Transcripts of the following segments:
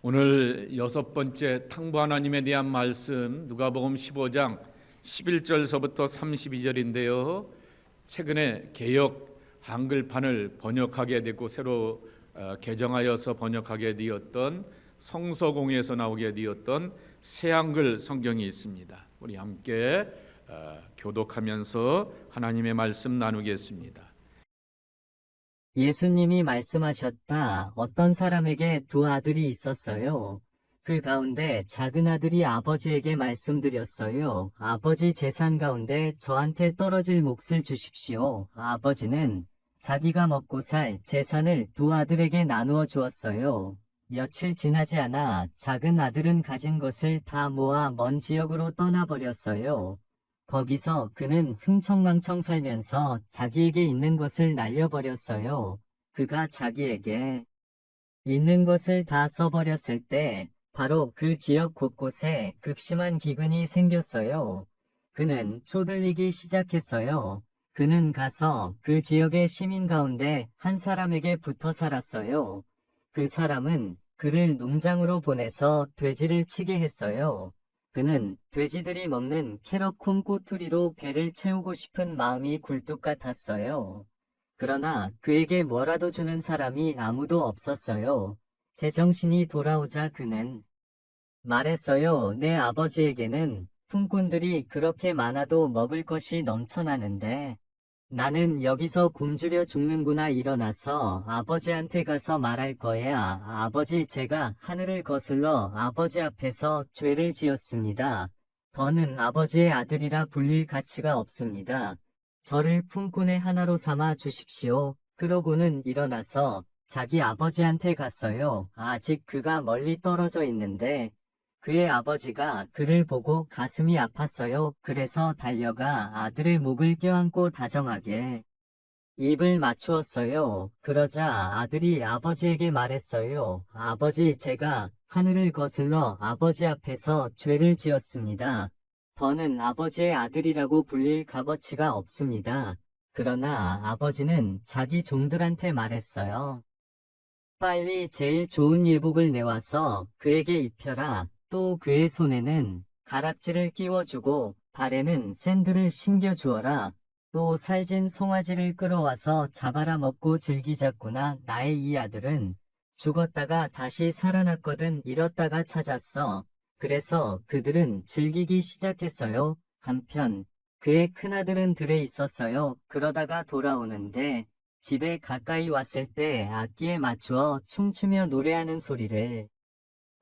오늘 여섯 번째 탕부 하나님에 대한 말씀 누가복음 15장 11절서부터 32절인데요. 최근에 개역 한글판을 번역하게 되고 새로 개정하여서 번역하게 되었던 성서공회에서 나오게 되었던 새한글 성경이 있습니다. 우리 함께 교독하면서 하나님의 말씀 나누겠습니다. 예수님이 말씀하셨다. 어떤 사람에게 두 아들이 있었어요. 그 가운데 작은 아들이 아버지에게 말씀드렸어요. 아버지 재산 가운데 저한테 떨어질 몫을 주십시오. 아버지는 자기가 먹고 살 재산을 두 아들에게 나누어 주었어요. 며칠 지나지 않아 작은 아들은 가진 것을 다 모아 먼 지역으로 떠나버렸어요. 거기서 그는 흥청망청 살면서 자기에게 있는 것을 날려버렸어요. 그가 자기에게 있는 것을 다 써버렸을 때 바로 그 지역 곳곳에 극심한 기근이 생겼어요. 그는 쪼들리기 시작했어요. 그는 가서 그 지역의 시민 가운데 한 사람에게 붙어 살았어요. 그 사람은 그를 농장으로 보내서 돼지를 치게 했어요. 그는 돼지들이 먹는 캐럿 콩 꼬투리로 배를 채우고 싶은 마음이 굴뚝 같았어요. 그러나 그에게 뭐라도 주는 사람이 아무도 없었어요. 제정신이 돌아오자 그는 말했어요. 내 아버지에게는 품꾼들이 그렇게 많아도 먹을 것이 넘쳐나는데 나는 여기서 굶주려 죽는구나. 일어나서 아버지한테 가서 말할 거야. 아버지, 제가 하늘을 거슬러 아버지 앞에서 죄를 지었습니다. 더는 아버지의 아들이라 불릴 가치가 없습니다. 저를 품꾼의 하나로 삼아 주십시오. 그러고는 일어나서 자기 아버지한테 갔어요. 아직 그가 멀리 떨어져 있는데 그의 아버지가 그를 보고 가슴이 아팠어요. 그래서 달려가 아들의 목을 껴안고 다정하게 입을 맞추었어요. 그러자 아들이 아버지에게 말했어요. 아버지, 제가 하늘을 거슬러 아버지 앞에서 죄를 지었습니다. 더는 아버지의 아들이라고 불릴 값어치가 없습니다. 그러나 아버지는 자기 종들한테 말했어요. 빨리 제일 좋은 예복을 내와서 그에게 입혀라. 또 그의 손에는 가락지를 끼워주고 발에는 샌들을 신겨 주어라. 또 살진 송아지를 끌어와서 잡아라. 먹고 즐기자꾸나. 나의 이 아들은 죽었다가 다시 살아났거든. 잃었다가 찾았어. 그래서 그들은 즐기기 시작했어요. 한편 그의 큰아들은 들에 있었어요. 그러다가 돌아오는데 집에 가까이 왔을 때 악기에 맞추어 춤추며 노래하는 소리를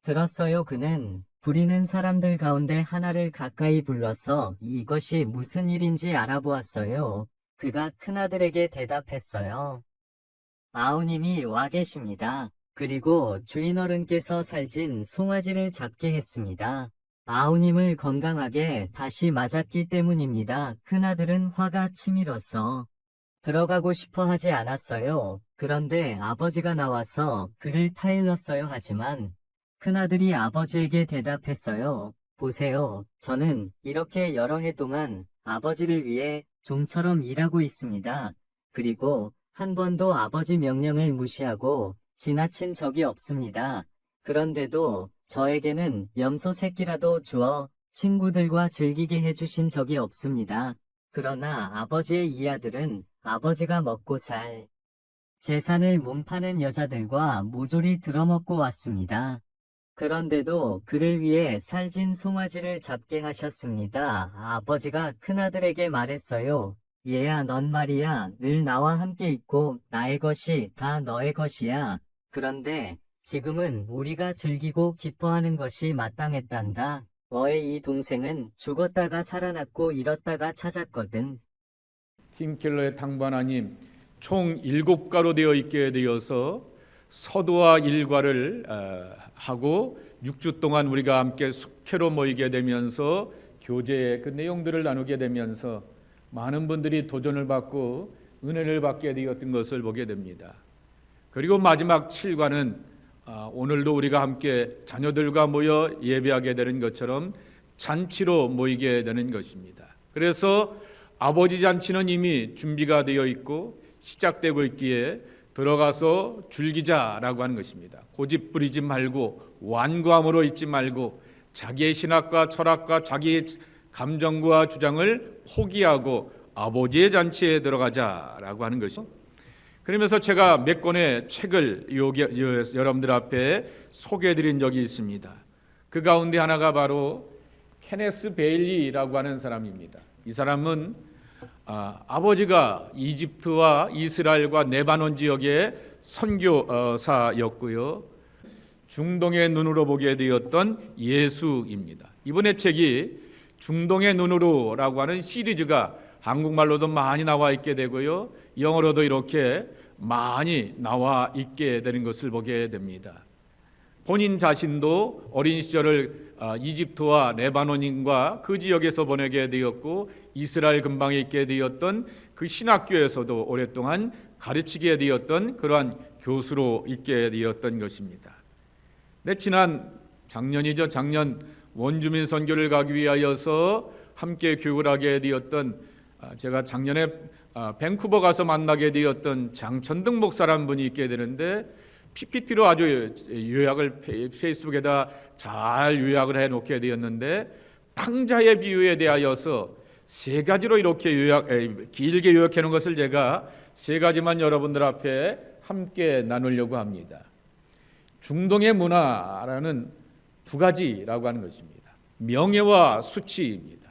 들었어요. 그는 부리는 사람들 가운데 하나를 가까이 불러서 이것이 무슨 일인지 알아보았어요. 그가 큰아들에게 대답했어요. 아우님이 와 계십니다. 그리고 주인어른께서 살진 송아지를 잡게 했습니다. 아우님을 건강하게 다시 맞았기 때문입니다. 큰아들은 화가 치밀어서 들어가고 싶어 하지 않았어요. 그런데 아버지가 나와서 그를 타일렀어요. 하지만 큰아들이 아버지에게 대답했어요. 보세요. 저는 이렇게 여러 해 동안 아버지를 위해 좀처럼 일하고 있습니다. 그리고 한 번도 아버지 명령을 무시하고 지나친 적이 없습니다. 그런데도 저에게는 염소 새끼라도 주어 친구들과 즐기게 해주신 적이 없습니다. 그러나 아버지의 이 아들은 아버지가 먹고 살 재산을 몸파는 여자들과 모조리 들어먹고 왔습니다. 그런데도 그를 위해 살진 송아지를 잡게 하셨습니다. 아버지가 큰아들에게 말했어요. 얘야, 넌 말이야 늘 나와 함께 있고 나의 것이 다 너의 것이야. 그런데 지금은 우리가 즐기고 기뻐하는 것이 마땅했단다. 너의 이 동생은 죽었다가 살아났고 잃었다가 찾았거든. 팀 켈러의 탕부 하나님 총 7가로 되어 있게 되어서 서도와 일과를 하고 6주 동안 우리가 함께 숙회로 모이게 되면서 교제의 그 내용들을 나누게 되면서 많은 분들이 도전을 받고 은혜를 받게 되었던 것을 보게 됩니다. 그리고 마지막 7과는 오늘도 우리가 함께 자녀들과 모여 예배하게 되는 것처럼 잔치로 모이게 되는 것입니다. 그래서 아버지 잔치는 이미 준비가 되어 있고 시작되고 있기에 들어가서 즐기자라고 하는 것입니다. 고집 부리지 말고 완고함으로 있지 말고 자기의 신학과 철학과 자기의 감정과 주장을 포기하고 아버지의 잔치에 들어가자라고 하는 것이죠. 그러면서 제가 몇 권의 책을 여러분들 앞에 소개해드린 적이 있습니다. 그 가운데 하나가 바로 케네스 베일리라고 하는 사람입니다. 이 사람은 아버지가 이집트와 이스라엘과 레바논 지역의 선교사였고요. 중동의 눈으로 보게 되었던 예수입니다. 이번에 책이 중동의 눈으로라고 하는 시리즈가 한국말로도 많이 나와 있게 되고요. 영어로도 이렇게 많이 나와 있게 되는 것을 보게 됩니다. 본인 자신도 어린 시절을 이집트와 레바논인과 그 지역에서 보내게 되었고 이스라엘 근방에 있게 되었던 그 신학교에서도 오랫동안 가르치게 되었던 그러한 교수로 있게 되었던 것입니다. 작년 원주민 선교를 가기 위하여서 함께 교육을 하게 되었던 제가 작년에 밴쿠버 가서 만나게 되었던 장천등 목사라는 분이 있게 되는데 PPT로 아주 요약을 페이스북에다 잘 요약을 해놓게 되었는데 탕자의 비유에 대하여서 세 가지로 이렇게 길게 요약해 놓은 것을 제가 세 가지만 여러분들 앞에 함께 나누려고 합니다. 중동의 문화라는 두 가지라고 하는 것입니다. 명예와 수치입니다.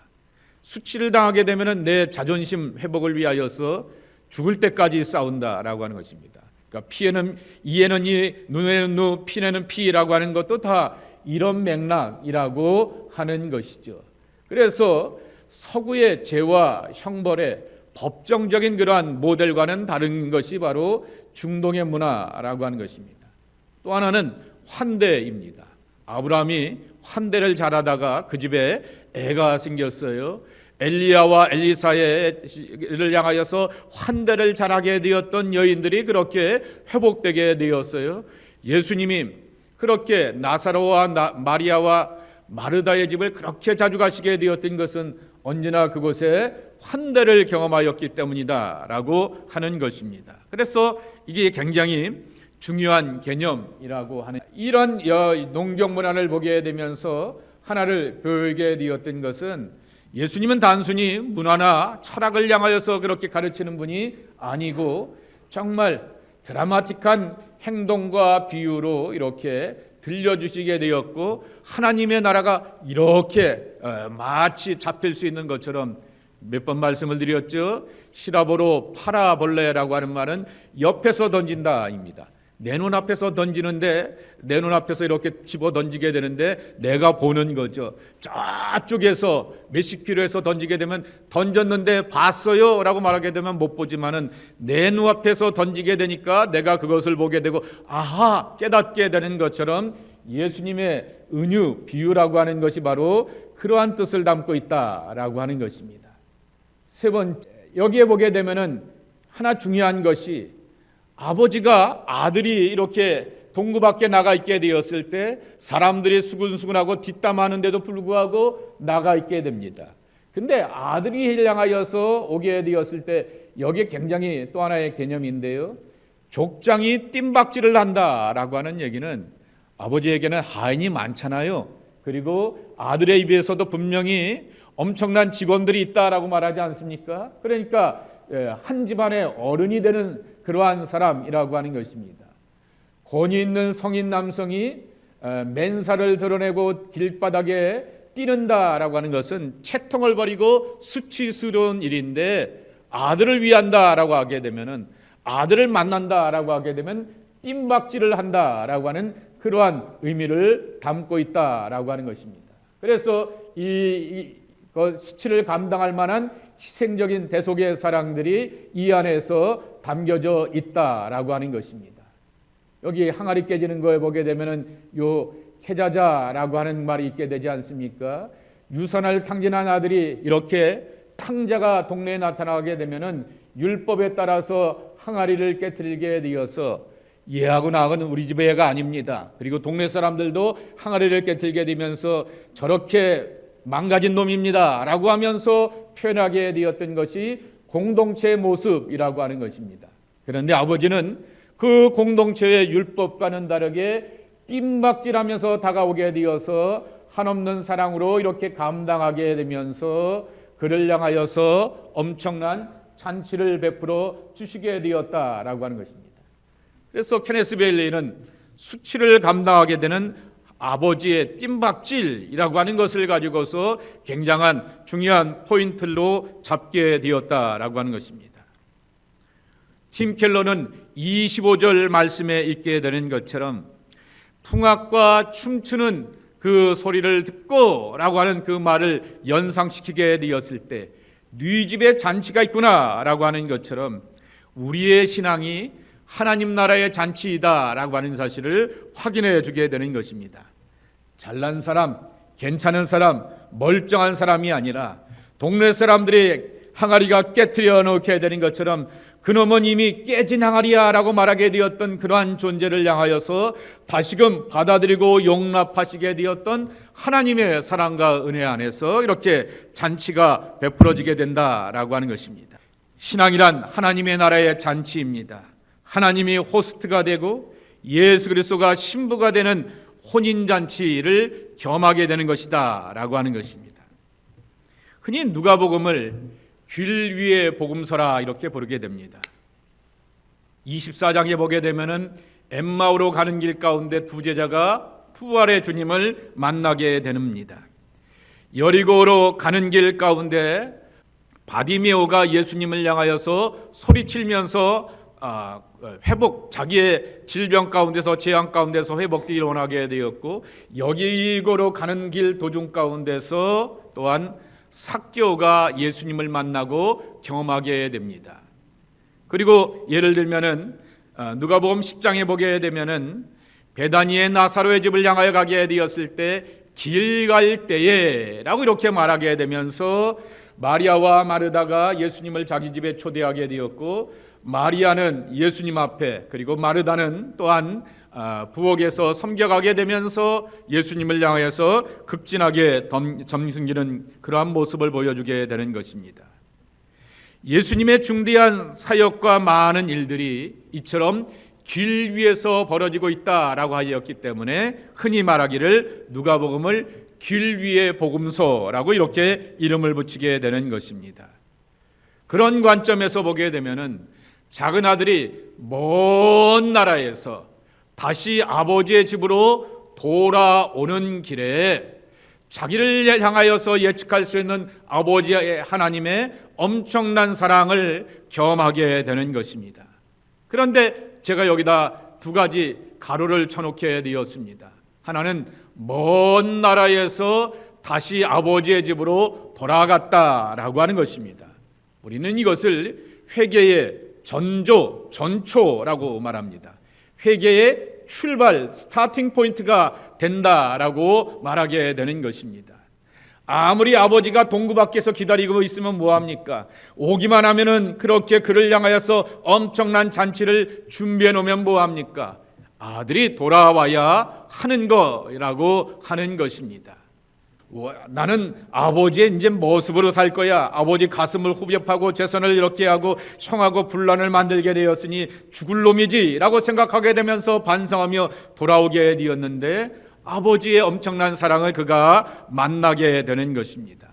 수치를 당하게 되면 내 자존심 회복을 위하여서 죽을 때까지 싸운다라고 하는 것입니다. 그러니까 피에는 이에는 이, 눈에는 눈, 피에는 피라고 하는 것도 다 이런 맥락이라고 하는 것이죠. 그래서 서구의 죄와 형벌의 법정적인 그러한 모델과는 다른 것이 바로 중동의 문화라고 하는 것입니다. 또 하나는 환대입니다. 아브라함이 환대를 잘하다가 그 집에 애가 생겼어요. 엘리야와 엘리사를 향하여서 환대를 잘하게 되었던 여인들이 그렇게 회복되게 되었어요. 예수님이 그렇게 나사로와 마리아와 마르다의 집을 그렇게 자주 가시게 되었던 것은 언제나 그곳에 환대를 경험하였기 때문이다라고 하는 것입니다. 그래서 이게 굉장히 중요한 개념이라고 하는 이런 농경 문화를 보게 되면서 하나를 배우게 되었던 것은 예수님은 단순히 문화나 철학을 향하여서 그렇게 가르치는 분이 아니고 정말 드라마틱한 행동과 비유로 이렇게 들려주시게 되었고 하나님의 나라가 이렇게 마치 잡힐 수 있는 것처럼 몇 번 말씀을 드렸죠. 시라보로 파라볼레라고 하는 말은 옆에서 던진다입니다. 내 눈앞에서 던지는데 내 눈앞에서 이렇게 집어 던지게 되는데 내가 보는 거죠. 저쪽에서 몇십 킬로에서 던지게 되면 던졌는데 봤어요 라고 말하게 되면 못 보지만은 내 눈앞에서 던지게 되니까 내가 그것을 보게 되고 아하 깨닫게 되는 것처럼 예수님의 은유 비유라고 하는 것이 바로 그러한 뜻을 담고 있다라고 하는 것입니다. 세 번째, 여기에 보게 되면은 하나 중요한 것이 아버지가 아들이 이렇게 동구 밖에 나가 있게 되었을 때 사람들이 수근수근하고 뒷담하는데도 불구하고 나가 있게 됩니다. 근데 아들이 향하여서 오게 되었을 때 여기에 굉장히 또 하나의 개념인데요. 족장이 뜀박질을 한다라고 하는 얘기는 아버지에게는 하인이 많잖아요. 그리고 아들의 입에서도 분명히 엄청난 직원들이 있다라고 말하지 않습니까? 그러니까 한 집안의 어른이 되는 그러한 사람이라고 하는 것입니다. 권위 있는 성인 남성이 맨살을 드러내고 길바닥에 뛰는다라고 하는 것은 채통을 버리고 수치스러운 일인데 아들을 위한다라고 하게 되면은 아들을 만난다라고 하게 되면 뜀박질을 한다라고 하는 그러한 의미를 담고 있다라고 하는 것입니다. 그래서 이 수치를 감당할 만한 희생적인 대속의 사랑들이 이 안에서 담겨져 있다라고 하는 것입니다. 여기 항아리 깨지는 거에 보게 되면은 요 해자자라고 하는 말이 있게 되지 않습니까? 유산을 탕진한 아들이 이렇게 탕자가 동네에 나타나게 되면은 율법에 따라서 항아리를 깨뜨리게 되어서 얘하고 나하고는 우리 집의 애가 아닙니다. 그리고 동네 사람들도 항아리를 깨뜨리게 되면서 저렇게 망가진 놈입니다 라고 하면서 표현하게 되었던 것이 공동체의 모습이라고 하는 것입니다. 그런데 아버지는 그 공동체의 율법과는 다르게 뜀박질하면서 다가오게 되어서 한없는 사랑으로 이렇게 감당하게 되면서 그를 향하여서 엄청난 잔치를 베풀어 주시게 되었다라고 하는 것입니다. 그래서 케네스 베일리는 수치를 감당하게 되는 아버지의 뜀박질이라고 하는 것을 가지고서 굉장한 중요한 포인트로 잡게 되었다라고 하는 것입니다. 팀 켈러는 25절 말씀에 읽게 되는 것처럼 풍악과 춤추는 그 소리를 듣고 라고 하는 그 말을 연상시키게 되었을 때 네 집에 잔치가 있구나 라고 하는 것처럼 우리의 신앙이 하나님 나라의 잔치이다 라고 하는 사실을 확인해 주게 되는 것입니다. 잘난 사람, 괜찮은 사람, 멀쩡한 사람이 아니라 동네 사람들이 항아리가 깨트려 놓게 되는 것처럼 그놈은 이미 깨진 항아리야 라고 말하게 되었던 그러한 존재를 향하여서 다시금 받아들이고 용납하시게 되었던 하나님의 사랑과 은혜 안에서 이렇게 잔치가 베풀어지게 된다라고 하는 것입니다. 신앙이란 하나님의 나라의 잔치입니다. 하나님이 호스트가 되고 예수 그리스도가 신부가 되는 혼인잔치를 겸하게 되는 것이다 라고 하는 것입니다. 흔히 누가복음을 길 위의 복음서라 이렇게 부르게 됩니다. 24장에 보게 되면은 엠마오로 가는 길 가운데 두 제자가 부활의 주님을 만나게 됩니다. 여리고로 가는 길 가운데 바디메오가 예수님을 향하여서 소리치면서 자기의 질병 가운데서 재앙 가운데서 회복되기를 원하게 되었고, 여리고로 가는 길 도중 가운데서 또한 삭개오가 예수님을 만나고 경험하게 됩니다. 그리고 예를 들면은 누가복음 10장에 보게 되면은 베다니의 나사로의 집을 향하여 가게 되었을 때 길 갈 때에라고 이렇게 말하게 되면서 마리아와 마르다가 예수님을 자기 집에 초대하게 되었고, 마리아는 예수님 앞에, 그리고 마르다는 또한 부엌에서 섬겨가게 되면서 예수님을 향해서 극진하게 점승기는 그러한 모습을 보여주게 되는 것입니다. 예수님의 중대한 사역과 많은 일들이 이처럼 길 위에서 벌어지고 있다라고 하였기 때문에 흔히 말하기를 누가복음을 길 위의 복음서라고 이렇게 이름을 붙이게 되는 것입니다. 그런 관점에서 보게 되면은 작은 아들이 먼 나라에서 다시 아버지의 집으로 돌아오는 길에 자기를 향하여서 예측할 수 있는 아버지의 하나님의 엄청난 사랑을 경험하게 되는 것입니다. 그런데 제가 여기다 두 가지 가로를 쳐놓게 되었습니다. 하나는 먼 나라에서 다시 아버지의 집으로 돌아갔다라고 하는 것입니다. 우리는 이것을 회개의 전초라고 말합니다. 회개의 출발, 스타팅 포인트가 된다라고 말하게 되는 것입니다. 아무리 아버지가 동구 밖에서 기다리고 있으면 뭐합니까? 오기만 하면은 그렇게 그를 향하여서 엄청난 잔치를 준비해 놓으면 뭐합니까? 아들이 돌아와야 하는 거라고 하는 것입니다. 나는 아버지의 이제 모습으로 살 거야. 아버지 가슴을 후벼파고 재선을 이렇게 하고 형하고 분란을 만들게 되었으니 죽을 놈이지 라고 생각하게 되면서 반성하며 돌아오게 되었는데, 아버지의 엄청난 사랑을 그가 만나게 되는 것입니다.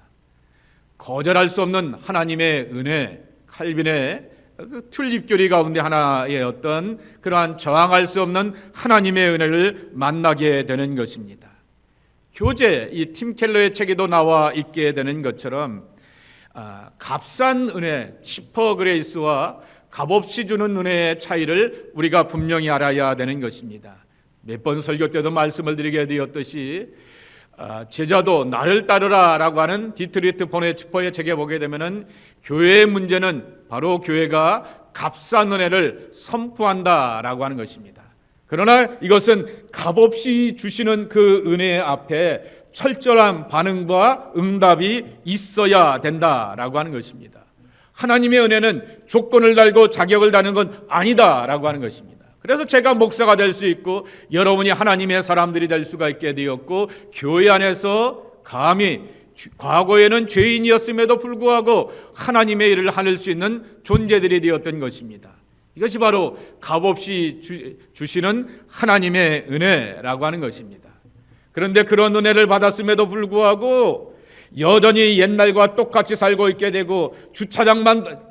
거절할 수 없는 하나님의 은혜, 칼빈의 그 튤립교리 가운데 하나의 어떤 그러한 저항할 수 없는 하나님의 은혜를 만나게 되는 것입니다. 교재, 이 팀 켈러의 책에도 나와 있게 되는 것처럼 값싼 은혜, 치퍼 그레이스와 값없이 주는 은혜의 차이를 우리가 분명히 알아야 되는 것입니다. 몇 번 설교 때도 말씀을 드리게 되었듯이 제자도 나를 따르라 라고 하는 디트리트 보네츠퍼의 책에 보게 되면은 교회의 문제는 바로 교회가 값싼 은혜를 선포한다 라고 하는 것입니다. 그러나 이것은 값없이 주시는 그 은혜 앞에 철저한 반응과 응답이 있어야 된다라고 하는 것입니다. 하나님의 은혜는 조건을 달고 자격을 다는 건 아니다라고 하는 것입니다. 그래서 제가 목사가 될 수 있고 여러분이 하나님의 사람들이 될 수가 있게 되었고, 교회 안에서 감히 과거에는 죄인이었음에도 불구하고 하나님의 일을 하실 수 있는 존재들이 되었던 것입니다. 이것이 바로 값없이 주시는 하나님의 은혜라고 하는 것입니다. 그런데 그런 은혜를 받았음에도 불구하고 여전히 옛날과 똑같이 살고 있게 되고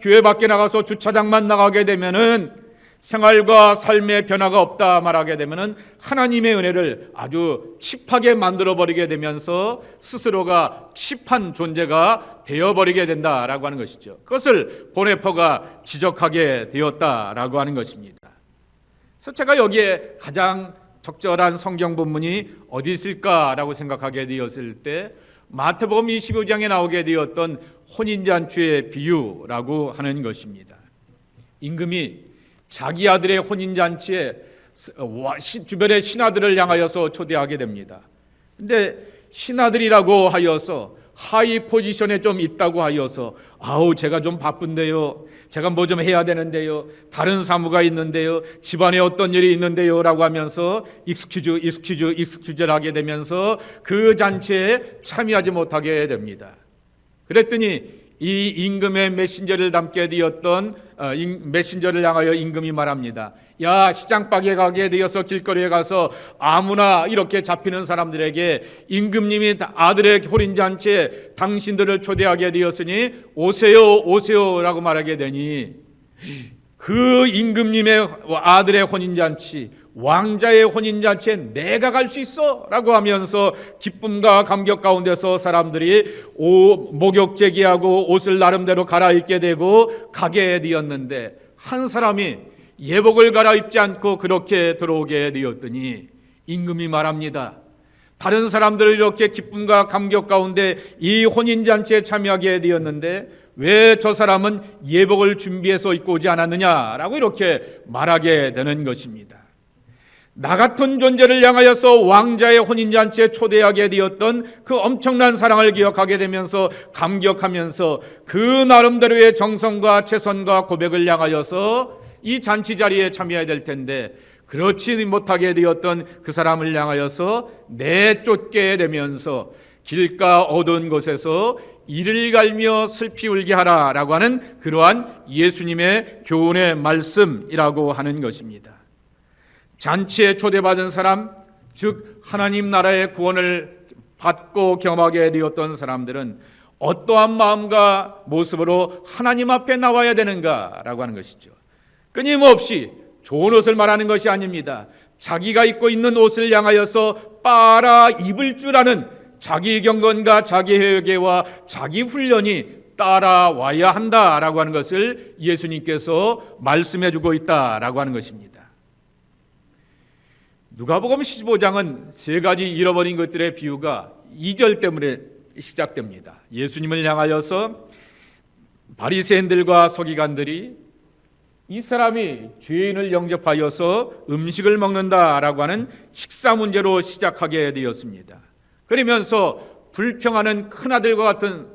교회 밖에 나가서 주차장만 나가게 되면은 생활과 삶의 변화가 없다 말하게 되면은 하나님의 은혜를 아주 칩하게 만들어 버리게 되면서 스스로가 칩한 존재가 되어 버리게 된다라고 하는 것이죠. 그것을 보네퍼가 지적하게 되었다라고 하는 것입니다. 그래서 제가 여기에 가장 적절한 성경 본문이 어디 있을까라고 생각하게 되었을 때 마태복음 25장에 나오게 되었던 혼인잔치의 비유라고 하는 것입니다. 임금이 자기 아들의 혼인잔치에 주변의 신하들을 향하여서 초대하게 됩니다. 근데 신하들이라고 하여서 하이 포지션에 좀 있다고 하여서 제가 좀 바쁜데요, 제가 뭐 좀 해야 되는데요, 다른 사무가 있는데요, 집안에 어떤 일이 있는데요 라고 하면서 익스큐즈를 하게 되면서 그 잔치에 참여하지 못하게 됩니다. 그랬더니 이 임금의 메신저를 담게 되었던 메신저를 향하여 임금이 말합니다. 야, 시장밖에 가게 되어서 길거리에 가서 아무나 이렇게 잡히는 사람들에게 임금님이 아들의 혼인잔치에 당신들을 초대하게 되었으니 오세요 라고 말하게 되니 그 임금님의 아들의 혼인잔치, 왕자의 혼인잔치에 내가 갈 수 있어 라고 하면서 기쁨과 감격 가운데서 사람들이 목욕 제기하고 옷을 나름대로 갈아입게 되고 가게 되었는데 한 사람이 예복을 갈아입지 않고 그렇게 들어오게 되었더니 임금이 말합니다. 다른 사람들을 이렇게 기쁨과 감격 가운데 이 혼인잔치에 참여하게 되었는데 왜 저 사람은 예복을 준비해서 입고 오지 않았느냐라고 이렇게 말하게 되는 것입니다. 나 같은 존재를 향하여서 왕자의 혼인잔치에 초대하게 되었던 그 엄청난 사랑을 기억하게 되면서 감격하면서 그 나름대로의 정성과 최선과 고백을 향하여서 이 잔치 자리에 참여해야 될 텐데 그렇지 못하게 되었던 그 사람을 향하여서 내쫓게 되면서 길가 어두운 곳에서 이를 갈며 슬피 울게 하라라고 하는 그러한 예수님의 교훈의 말씀이라고 하는 것입니다. 잔치에 초대받은 사람, 즉 하나님 나라의 구원을 받고 경험하게 되었던 사람들은 어떠한 마음과 모습으로 하나님 앞에 나와야 되는가라고 하는 것이죠. 끊임없이 좋은 옷을 말하는 것이 아닙니다. 자기가 입고 있는 옷을 향하여서 빨아 입을 줄 아는 자기 경건과 자기 회개와 자기 훈련이 따라와야 한다라고 하는 것을 예수님께서 말씀해 주고 있다라고 하는 것입니다. 누가복음 15장은 세 가지 잃어버린 것들의 비유가 2절 때문에 시작됩니다. 예수님을 향하여서 바리새인들과 서기관들이 이 사람이 죄인을 영접하여서 음식을 먹는다라고 하는 식사 문제로 시작하게 되었습니다. 그러면서 불평하는 큰아들과 같은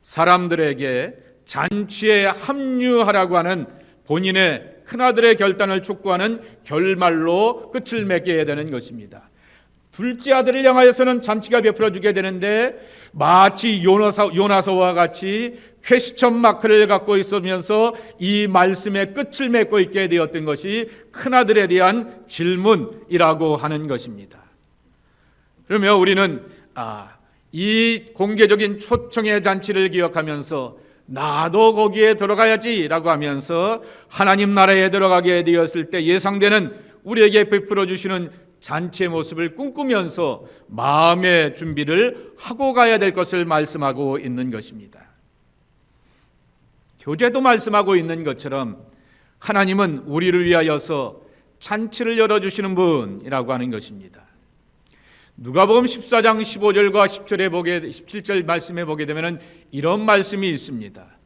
사람들에게 잔치에 합류하라고 하는 본인의 큰아들의 결단을 촉구하는 결말로 끝을 맺게 되는 것입니다. 둘째 아들을 향하여서는 잔치가 베풀어주게 되는데 마치 요나서와 같이 퀘스천 마크를 갖고 있으면서 이 말씀의 끝을 맺고 있게 되었던 것이 큰아들에 대한 질문이라고 하는 것입니다. 그러면 우리는 이 공개적인 초청의 잔치를 기억하면서 나도 거기에 들어가야지라고 하면서 하나님 나라에 들어가게 되었을 때 예상되는 우리에게 베풀어 주시는 잔치의 모습을 꿈꾸면서 마음의 준비를 하고 가야 될 것을 말씀하고 있는 것입니다. 교재도 말씀하고 있는 것처럼 하나님은 우리를 위하여서 잔치를 열어주시는 분이라고 하는 것입니다. 누가복음 14장 15절과 17절 말씀에 보게 되면 이런 말씀이 있습니다.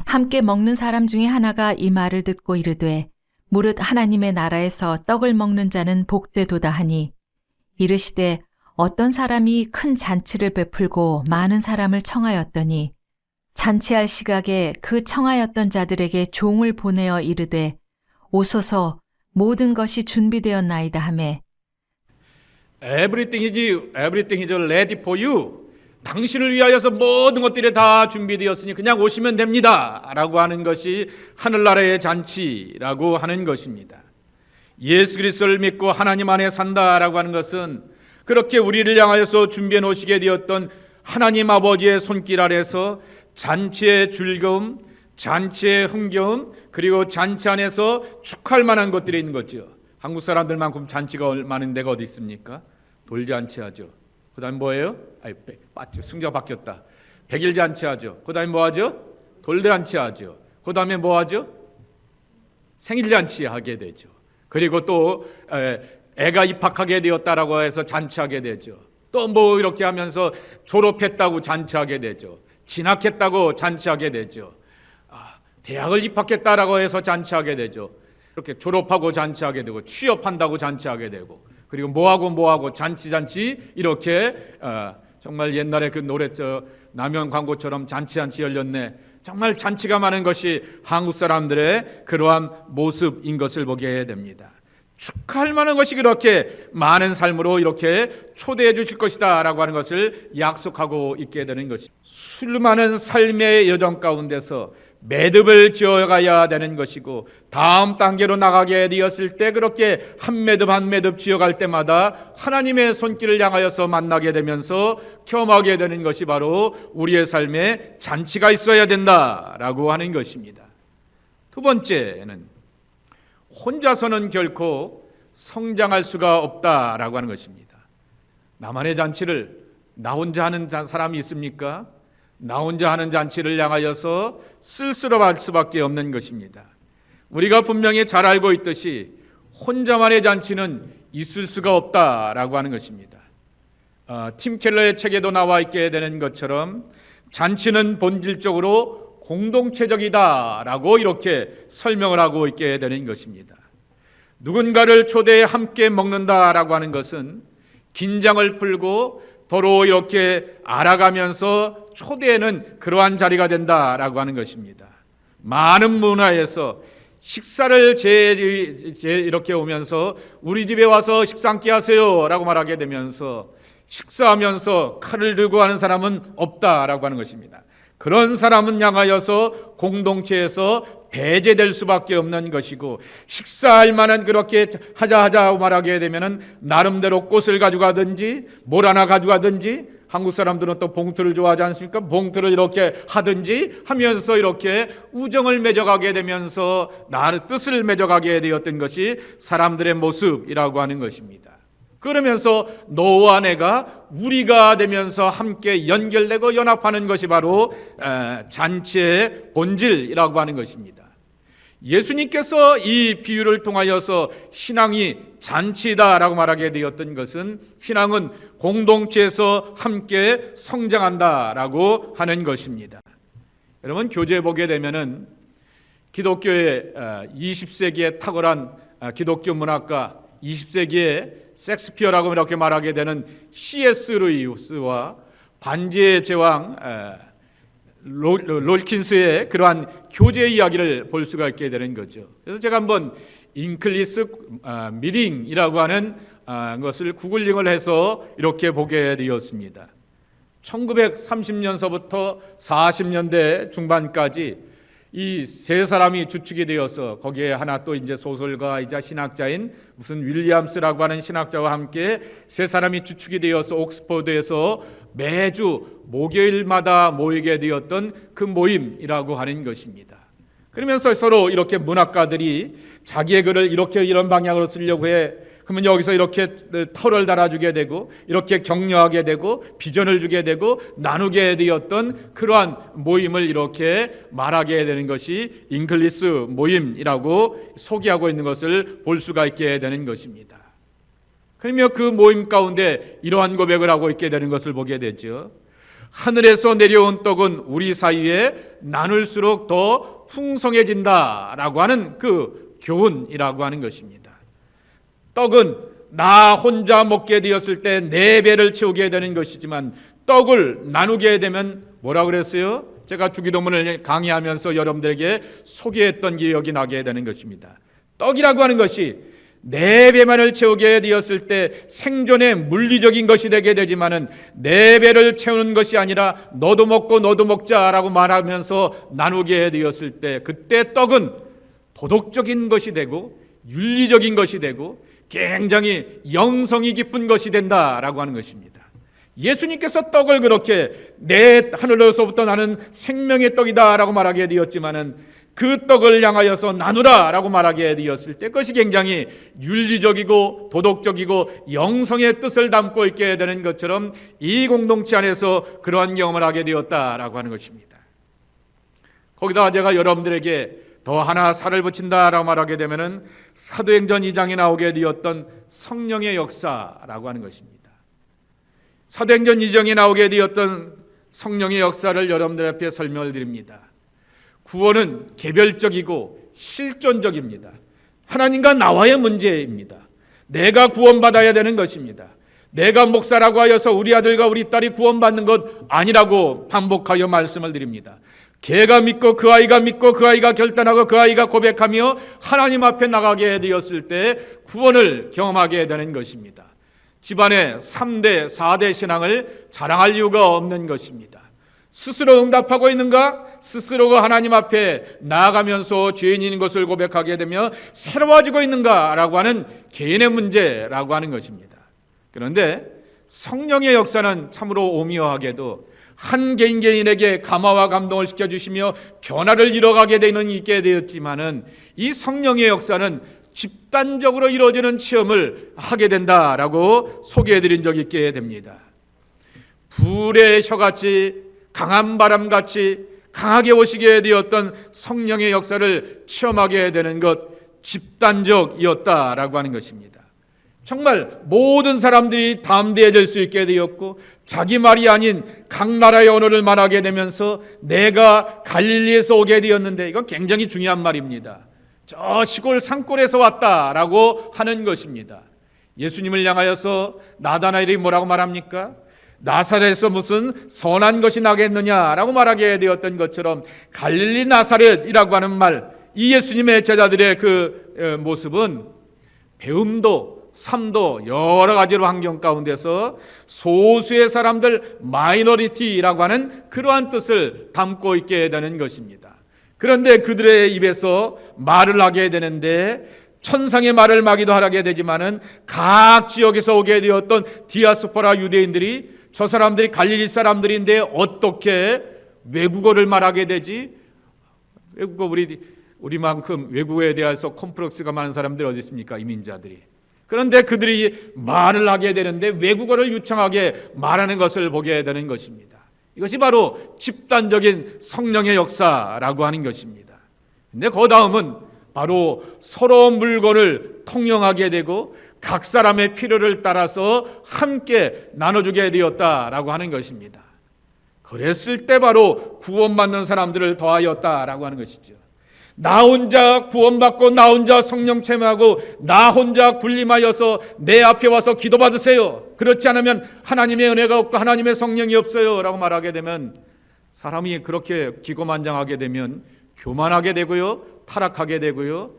함께 먹는 사람 중에 하나가 이 말을 듣고 이르되 무릇 하나님의 나라에서 떡을 먹는 자는 복되도다 하니 이르시되 어떤 사람이 큰 잔치를 베풀고 많은 사람을 청하였더니 잔치할 시각에 그 청하였던 자들에게 종을 보내어 이르되 오소서 모든 것이 준비되었나이다 하매 Everything is ready for you. 당신을 위하여서 모든 것들이 다 준비되었으니 그냥 오시면 됩니다 라고 하는 것이 하늘나라의 잔치라고 하는 것입니다. 예수 그리스도를 믿고 하나님 안에 산다라고 하는 것은 그렇게 우리를 향하여서 준비해 놓으시게 되었던 하나님 아버지의 손길 아래서 잔치의 즐거움, 잔치의 흥겨움, 그리고 잔치 안에서 축하할 만한 것들이 있는 거죠. 한국 사람들만큼 잔치가 많은 데가 어디 있습니까? 돌잔치 하죠. 그 다음에 뭐예요? 승자가 바뀌었다. 백일잔치 하죠. 그 다음에 뭐 하죠? 돌잔치 하죠. 그 다음에 뭐 하죠? 생일잔치 하게 되죠. 그리고 또 애가 입학하게 되었다라고 해서 잔치하게 되죠. 또 뭐 이렇게 하면서 졸업했다고 잔치하게 되죠. 진학했다고 잔치하게 되죠. 대학을 입학했다라고 해서 잔치하게 되죠. 이렇게 졸업하고 잔치하게 되고 취업한다고 잔치하게 되고 그리고 뭐하고 잔치 이렇게 정말 옛날에 그 노래 남현 광고처럼 잔치 열렸네. 정말 잔치가 많은 것이 한국 사람들의 그러한 모습인 것을 보게 됩니다. 축하할 만한 것이 그렇게 많은 삶으로 이렇게 초대해 주실 것이다 라고 하는 것을 약속하고 있게 되는 것입니다. 수많은 삶의 여정 가운데서 매듭을 지어가야 되는 것이고 다음 단계로 나가게 되었을 때 그렇게 한 매듭 지어갈 때마다 하나님의 손길을 향하여서 만나게 되면서 경험하게 되는 것이 바로 우리의 삶에 잔치가 있어야 된다라고 하는 것입니다. 두 번째는 혼자서는 결코 성장할 수가 없다라고 하는 것입니다. 나만의 잔치를 나 혼자 하는 사람이 있습니까? 나 혼자 하는 잔치를 향하여서 쓸쓸할 수밖에 없는 것입니다. 우리가 분명히 잘 알고 있듯이 혼자만의 잔치는 있을 수가 없다라고 하는 것입니다. 팀 켈러의 책에도 나와 있게 되는 것처럼 잔치는 본질적으로 공동체적이다라고 이렇게 설명을 하고 있게 되는 것입니다. 누군가를 초대해 함께 먹는다라고 하는 것은 긴장을 풀고 서로 이렇게 알아가면서 초대하는 그러한 자리가 된다라고 하는 것입니다. 많은 문화에서 식사를 이렇게 오면서 우리 집에 와서 식사 함께 하세요 라고 말하게 되면서 식사하면서 칼을 들고 하는 사람은 없다라고 하는 것입니다. 그런 사람은 향하여서 공동체에서 배제될 수밖에 없는 것이고 식사할 만한 그렇게 하자고 말하게 되면은 나름대로 꽃을 가져가든지 뭘 하나 가져가든지 한국 사람들은 또 봉투를 좋아하지 않습니까? 봉투를 이렇게 하든지 하면서 이렇게 우정을 맺어가게 되면서 나의 뜻을 맺어가게 되었던 것이 사람들의 모습이라고 하는 것입니다. 그러면서 너와 내가 우리가 되면서 함께 연결되고 연합하는 것이 바로 잔치의 본질이라고 하는 것입니다. 예수님께서 이 비유를 통하여서 신앙이 잔치다라고 말하게 되었던 것은 신앙은 공동체에서 함께 성장한다라고 하는 것입니다. 여러분 교재 보게 되면은 기독교의 20세기에 탁월한 기독교 문학가 20세기에 섹스피어라고 이렇게 말하게 되는 C.S. 루이스와 반지의 제왕 롤킨스의 그러한 교제 이야기를 볼 수가 있게 되는 거죠. 그래서 제가 한번 잉클리스 미링이라고 하는 것을 구글링을 해서 이렇게 보게 되었습니다. 1930년서부터 40년대 중반까지 이 세 사람이 주축이 되어서 거기에 하나 또 이제 소설가이자 신학자인 무슨 윌리엄스라고 하는 신학자와 함께 세 사람이 주축이 되어서 옥스퍼드에서 매주 목요일마다 모이게 되었던 그 모임이라고 하는 것입니다. 그러면서 서로 이렇게 문학가들이 자기의 글을 이렇게 이런 방향으로 쓰려고 해. 그러면 여기서 이렇게 털을 달아주게 되고 이렇게 격려하게 되고 비전을 주게 되고 나누게 되었던 그러한 모임을 이렇게 말하게 되는 것이 잉글리스 모임이라고 소개하고 있는 것을 볼 수가 있게 되는 것입니다. 그러면 그 모임 가운데 이러한 고백을 하고 있게 되는 것을 보게 되죠. 하늘에서 내려온 떡은 우리 사이에 나눌수록 더 풍성해진다라고 하는 그 교훈이라고 하는 것입니다. 떡은 나 혼자 먹게 되었을 때 내 배를 채우게 되는 것이지만 떡을 나누게 되면 뭐라 그랬어요? 제가 주기도문을 강의하면서 여러분들에게 소개했던 기억이 나게 되는 것입니다. 떡이라고 하는 것이 네 배만을 채우게 되었을 때 생존의 물리적인 것이 되게 되지만은 네 배를 채우는 것이 아니라 너도 먹고 너도 먹자라고 말하면서 나누게 되었을 때 그때 떡은 도덕적인 것이 되고 윤리적인 것이 되고 굉장히 영성이 깊은 것이 된다라고 하는 것입니다. 예수님께서 떡을 그렇게 내 하늘로서부터 나는 생명의 떡이다라고 말하게 되었지만은 그 떡을 향하여서 나누라라고 말하게 되었을 때 그것이 굉장히 윤리적이고 도덕적이고 영성의 뜻을 담고 있게 되는 것처럼 이 공동체 안에서 그러한 경험을 하게 되었다라고 하는 것입니다. 거기다가 제가 여러분들에게 더 하나 살을 붙인다라고 말하게 되면은 사도행전 2장에 나오게 되었던 성령의 역사라고 하는 것입니다. 사도행전 2장에 나오게 되었던 성령의 역사를 여러분들 앞에 설명을 드립니다. 구원은 개별적이고 실존적입니다. 하나님과 나와의 문제입니다. 내가 구원받아야 되는 것입니다. 내가 목사라고 하여서 우리 아들과 우리 딸이 구원받는 것 아니라고 반복하여 말씀을 드립니다. 걔가 믿고 그 아이가 믿고 그 아이가 결단하고 그 아이가 고백하며 하나님 앞에 나가게 되었을 때 구원을 경험하게 되는 것입니다. 집안의 3대, 4대 신앙을 자랑할 이유가 없는 것입니다. 스스로 응답하고 있는가? 스스로가 하나님 앞에 나아가면서 죄인인 것을 고백하게 되며 새로워지고 있는가라고 하는 개인의 문제라고 하는 것입니다. 그런데 성령의 역사는 참으로 오묘하게도 한 개인 개인에게 감화와 감동을 시켜주시며 변화를 이뤄가게 되는 있게 되었지만은 이 성령의 역사는 집단적으로 이루어지는 체험을 하게 된다라고 소개해드린 적이 있게 됩니다. 불의 혀같이 강한 바람같이 강하게 오시게 되었던 성령의 역사를 체험하게 되는 것 집단적이었다라고 하는 것입니다. 정말 모든 사람들이 담대해질 수 있게 되었고 자기 말이 아닌 각 나라의 언어를 말하게 되면서 내가 갈릴리에서 오게 되었는데 이건 굉장히 중요한 말입니다. 저 시골 산골에서 왔다라고 하는 것입니다. 예수님을 향하여서 나다나엘이 뭐라고 말합니까? 나사렛에서 무슨 선한 것이 나겠느냐라고 말하게 되었던 것처럼 갈릴리 나사렛이라고 하는 말, 이 예수님의 제자들의 그 모습은 배움도 삶도 여러 가지로 환경 가운데서 소수의 사람들 마이너리티라고 하는 그러한 뜻을 담고 있게 되는 것입니다. 그런데 그들의 입에서 말을 하게 되는데 천상의 말을 마기도 하게 되지만은 각 지역에서 오게 되었던 디아스포라 유대인들이 저 사람들이 갈릴리 사람들인데 어떻게 외국어를 말하게 되지? 외국어 우리만큼 외국어에 대해서 콤플렉스가 많은 사람들이 어디 있습니까? 이민자들이. 그런데 그들이 말을 하게 되는데 외국어를 유창하게 말하는 것을 보게 되는 것입니다. 이것이 바로 집단적인 성령의 역사라고 하는 것입니다. 근데 그 다음은 바로 서로 물건을 통용하게 되고 각 사람의 필요를 따라서 함께 나눠주게 되었다라고 하는 것입니다. 그랬을 때 바로 구원받는 사람들을 더하였다라고 하는 것이죠. 나 혼자 구원받고 나 혼자 성령 체험하고 나 혼자 군림하여서 내 앞에 와서 기도받으세요. 그렇지 않으면 하나님의 은혜가 없고 하나님의 성령이 없어요 라고 말하게 되면 사람이 그렇게 기고만장하게 되면 교만하게 되고요, 타락하게 되고요,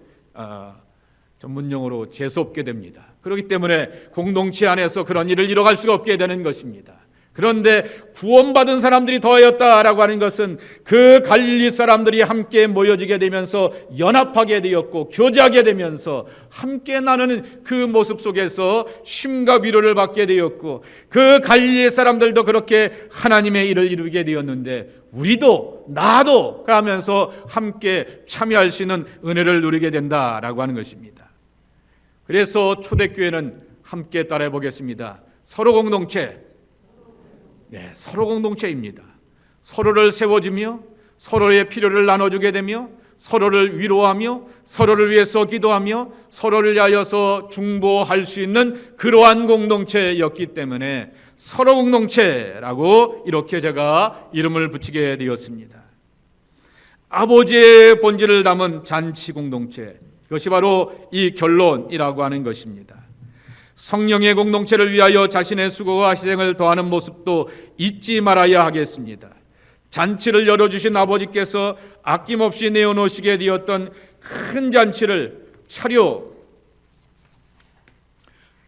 전문용어로 재수없게 됩니다. 그렇기 때문에 공동체 안에서 그런 일을 이뤄갈 수가 없게 되는 것입니다. 그런데 구원받은 사람들이 더하였다라고 하는 것은 그 갈릴리 사람들이 함께 모여지게 되면서 연합하게 되었고 교제하게 되면서 함께 나누는 그 모습 속에서 쉼과 위로를 받게 되었고 그 갈릴리 사람들도 그렇게 하나님의 일을 이루게 되었는데 우리도 나도 가면서 함께 참여할 수 있는 은혜를 누리게 된다라고 하는 것입니다. 그래서 초대교회는 함께 따라해 보겠습니다. 서로 공동체. 네, 서로 공동체입니다. 서로를 세워주며 서로의 필요를 나눠주게 되며 서로를 위로하며 서로를 위해서 기도하며 서로를 위하여서 중보할 수 있는 그러한 공동체였기 때문에 서로 공동체라고 이렇게 제가 이름을 붙이게 되었습니다. 아버지의 본질을 담은 잔치 공동체, 이것이 바로 이 결론이라고 하는 것입니다. 성령의 공동체를 위하여 자신의 수고와 희생을 더하는 모습도 잊지 말아야 하겠습니다. 잔치를 열어주신 아버지께서 아낌없이 내어놓으시게 되었던 큰 잔치를 차려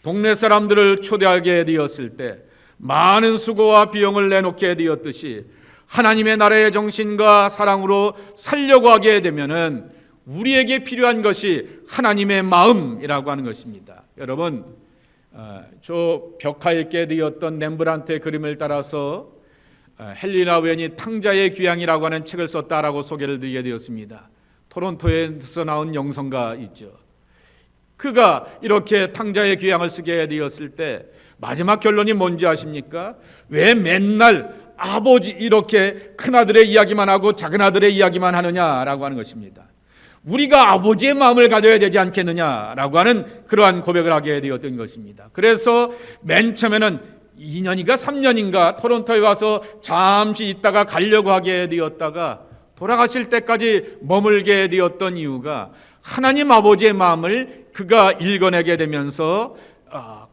동네 사람들을 초대하게 되었을 때 많은 수고와 비용을 내놓게 되었듯이 하나님의 나라의 정신과 사랑으로 살려고 하게 되면은 우리에게 필요한 것이 하나님의 마음이라고 하는 것입니다. 여러분, 저 벽화에 있게 되었던 렘브란트의 그림을 따라서 헬리나 웬이 탕자의 귀향이라고 하는 책을 썼다라고 소개를 드리게 되었습니다. 토론토에서 나온 영성가 있죠. 그가 이렇게 탕자의 귀향을 쓰게 되었을 때 마지막 결론이 뭔지 아십니까? 왜 맨날 아버지 이렇게 큰아들의 이야기만 하고 작은아들의 이야기만 하느냐라고 하는 것입니다. 우리가 아버지의 마음을 가져야 되지 않겠느냐라고 하는 그러한 고백을 하게 되었던 것입니다. 그래서 맨 처음에는 2년인가 3년인가 토론토에 와서 잠시 있다가 가려고 하게 되었다가 돌아가실 때까지 머물게 되었던 이유가 하나님 아버지의 마음을 그가 읽어내게 되면서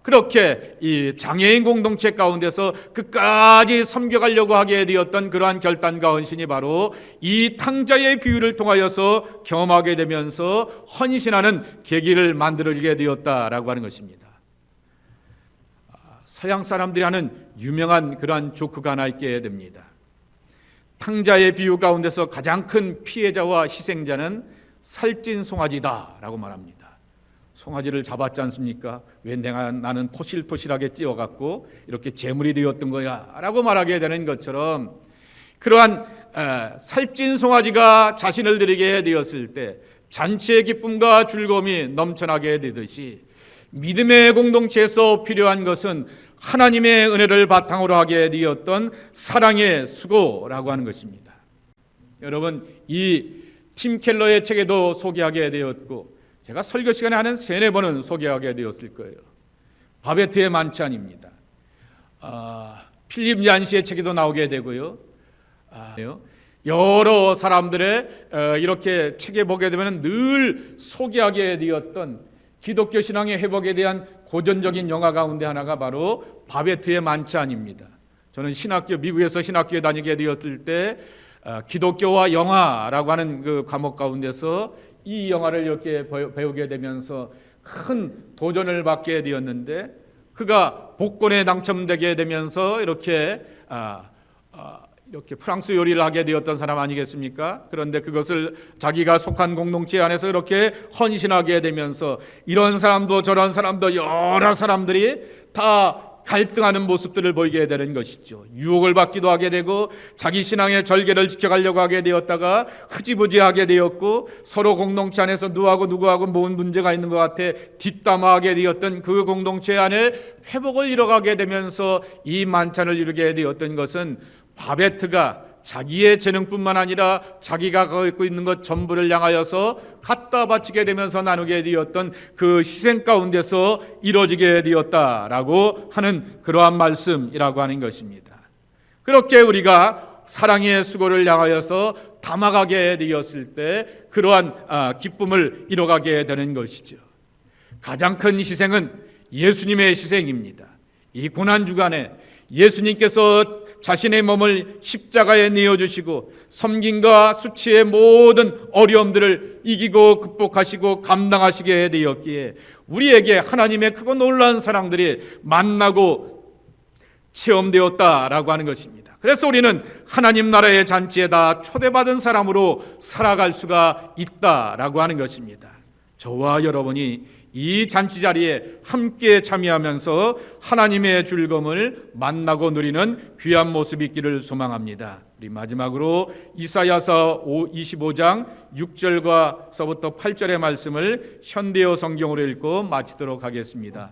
그렇게 이 장애인 공동체 가운데서 끝까지 섬겨가려고 하게 되었던 그러한 결단과 헌신이 바로 이 탕자의 비유를 통하여서 경험하게 되면서 헌신하는 계기를 만들게 되었다라고 하는 것입니다. 서양 사람들이 하는 유명한 그러한 조크가 하나 있게 됩니다. 탕자의 비유 가운데서 가장 큰 피해자와 희생자는 살찐 송아지다라고 말합니다. 송아지를 잡았지 않습니까? 왜 나는 토실토실하게 찌어갖고 이렇게 재물이 되었던 거야 라고 말하게 되는 것처럼 그러한 살찐 송아지가 자신을 드리게 되었을 때 잔치의 기쁨과 즐거움이 넘쳐나게 되듯이 믿음의 공동체에서 필요한 것은 하나님의 은혜를 바탕으로 하게 되었던 사랑의 수고라고 하는 것입니다. 여러분, 이 팀 켈러의 책에도 소개하게 되었고 제가 설교 시간에 하는 3-4번은 소개하게 되었을 거예요. 바베트의 만찬입니다. 필립 얀시의 책에도 나오게 되고요. 여러 사람들의 이렇게 책에 보게 되면 늘 소개하게 되었던 기독교 신앙의 회복에 대한 고전적인 영화 가운데 하나가 바로 바베트의 만찬입니다. 저는 미국에서 신학교에 다니게 되었을 때 기독교와 영화라고 하는 그 과목 가운데서 이 영화를 이렇게 배우게 되면서 큰 도전을 받게 되었는데 그가 복권에 당첨되게 되면서 이렇게 프랑스 요리를 하게 되었던 사람 아니겠습니까? 그런데 그것을 자기가 속한 공동체 안에서 이렇게 헌신하게 되면서 이런 사람도 저런 사람도 여러 사람들이 다 갈등하는 모습들을 보이게 되는 것이죠. 유혹을 받기도 하게 되고 자기 신앙의 절개를 지켜가려고 하게 되었다가 흐지부지하게 되었고 서로 공동체 안에서 누구하고 뭔 문제가 있는 것 같아 뒷담화하게 되었던 그 공동체 안에 회복을 이뤄가게 되면서 이 만찬을 이루게 되었던 것은 바베트가 자기의 재능뿐만 아니라 자기가 갖고 있는 것 전부를 향하여서 갖다 바치게 되면서 나누게 되었던 그 희생 가운데서 이루어지게 되었다라고 하는 그러한 말씀이라고 하는 것입니다. 그렇게 우리가 사랑의 수고를 향하여서 담아가게 되었을 때 그러한 기쁨을 이뤄가게 되는 것이죠. 가장 큰 희생은 예수님의 희생입니다. 이 고난주간에 예수님께서 자신의 몸을 십자가에 내어주시고 섬김과 수치의 모든 어려움들을 이기고 극복하시고 감당하시게 되었기에 우리에게 하나님의 크고 놀라운 사랑들이 만나고 체험되었다라고 하는 것입니다. 그래서 우리는 하나님 나라의 잔치에 다 초대받은 사람으로 살아갈 수가 있다라고 하는 것입니다. 저와 여러분이 이 잔치 자리에 함께 참여하면서 하나님의 즐거움을 만나고 누리는 귀한 모습이 있기를 소망합니다. 우리 마지막으로 이사야서 25장 6절과서부터 8절의 말씀을 현대어 성경으로 읽고 마치도록 하겠습니다.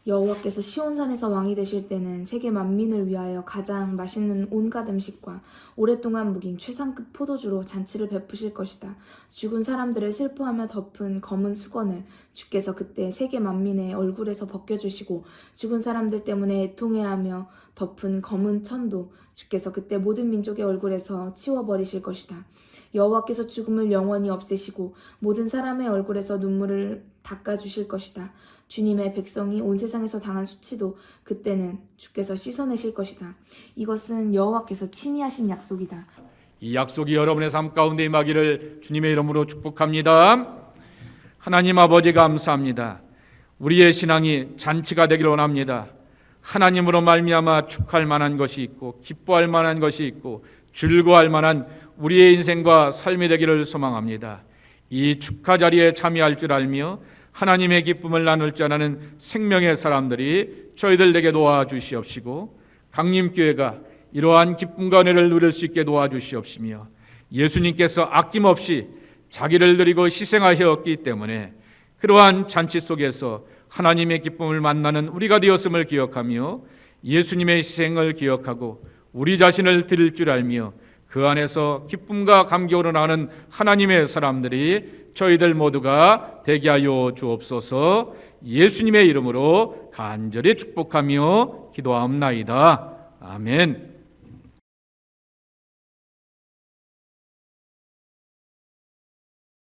여호와께서 시온산에서 왕이 되실 때는 세계 만민을 위하여 가장 맛있는 온갖 음식과 오랫동안 묵인 최상급 포도주로 잔치를 베푸실 것이다. 죽은 사람들을 슬퍼하며 덮은 검은 수건을 주께서 그때 세계 만민의 얼굴에서 벗겨주시고 죽은 사람들 때문에 애통해하며 덮은 검은 천도 주께서 그때 모든 민족의 얼굴에서 치워버리실 것이다. 여호와께서 죽음을 영원히 없애시고 모든 사람의 얼굴에서 눈물을 닦아주실 것이다. 주님의 백성이 온 세상에서 당한 수치도 그때는 주께서 씻어내실 것이다. 이것은 여호와께서 친히 하신 약속이다. 이 약속이 여러분의 삶 가운데 임하기를 주님의 이름으로 축복합니다. 하나님 아버지 감사합니다. 우리의 신앙이 잔치가 되기를 원합니다. 하나님으로 말미암아 축하할 만한 것이 있고 기뻐할 만한 것이 있고 즐거워할 만한 우리의 인생과 삶이 되기를 소망합니다. 이 축하 자리에 참여할 줄 알며 하나님의 기쁨을 나눌 줄 아는 생명의 사람들이 저희들에게 도와주시옵시고 강림교회가 이러한 기쁨과 은혜를 누릴 수 있게 도와주시옵시며 예수님께서 아낌없이 자기를 드리고 희생하셨기 때문에 그러한 잔치 속에서 하나님의 기쁨을 만나는 우리가 되었음을 기억하며 예수님의 희생을 기억하고 우리 자신을 드릴 줄 알며 그 안에서 기쁨과 감격으로 나가는 하나님의 사람들이 저희들 모두가 되게 하여 주옵소서. 예수님의 이름으로 간절히 축복하며 기도하옵나이다. 아멘.